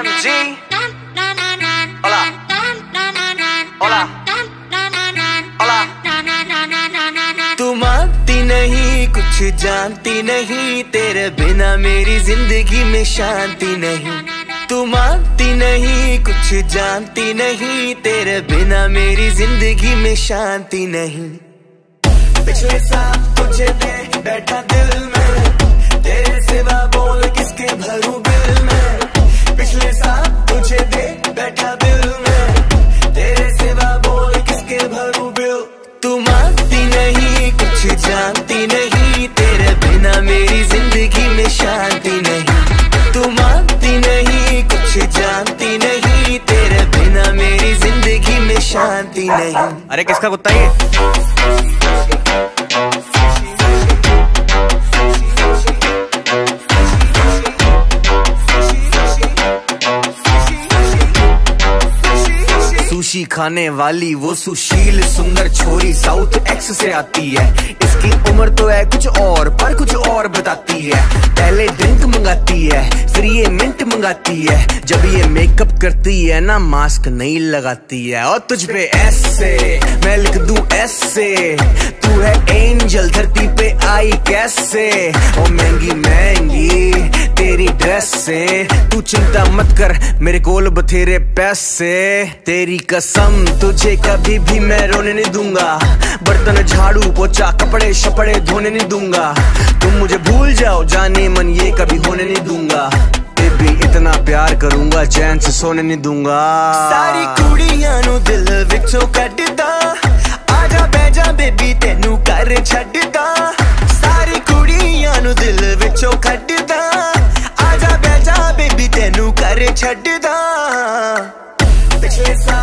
MG. Hola. Hola. Hola. तू मानती नहीं, कुछ जानती नहीं, तेरे बिना मेरी जिंदगी में शांति नहीं। तू मानती नहीं, कुछ जानती नहीं, तेरे बिना मेरी जिंदगी में शांति नहीं। पिछले साल तुझे दे बैठा दिल में, तेरे सिवा बोल किसके भरूं बिल में। पिछले साल तुझे दे बैठा दिल में, तेरे सिवा बोल किसके भरूं बिल। तू मानती नहीं, कुछ जानती नहीं, तेरे बिना मेरी जिंदगी में शांति नहीं। तू मानती नहीं, कुछ जानती नहीं, तेरे बिना मेरी जिंदगी में शांति नहीं। अरे किसका कुत्ता ये? सुशी खाने वाली वो सुशील सुंदर छोरी साउथ एक्स से आती है। इसकी उम्र तो है कुछ और, पर कुछ और बताती है। पहले ड्रिंक मंगाती है, फिर ये मिंट मंगाती है। जब ये मेकअप करती है ना, मास्क नहीं लगाती है। और तुझ पे ऐसे मैं लिख दूं ऐसे, तू है एंजल धरती पे आई कैसे। ओ महंगी महंगी तेरी ड्रेस से, तू चिंता मत कर मेरे कोल बथेरे पैसे। तेरी कसम तुझे कभी भी मैं रोने नहीं दूंगा, बर्तन झाड़ू पोछा कपड़े शपड़े धोने नहीं दूंगा। तुम मुझे भूल जाओ जाने मन, ये कभी होने नहीं दूंगा। बेबी इतना प्यार करूंगा, चैन से सोने नहीं दूंगा। सारी कुड़ियां नु दिल विचों कड्डदा, आजा बह जा बेबी तेनू कर छड्डदा। सारी कुड़ियां नु दिल विचों कड्डदा, आजा बह जा बेबी तेनू कर छड्डदा। पिछले साल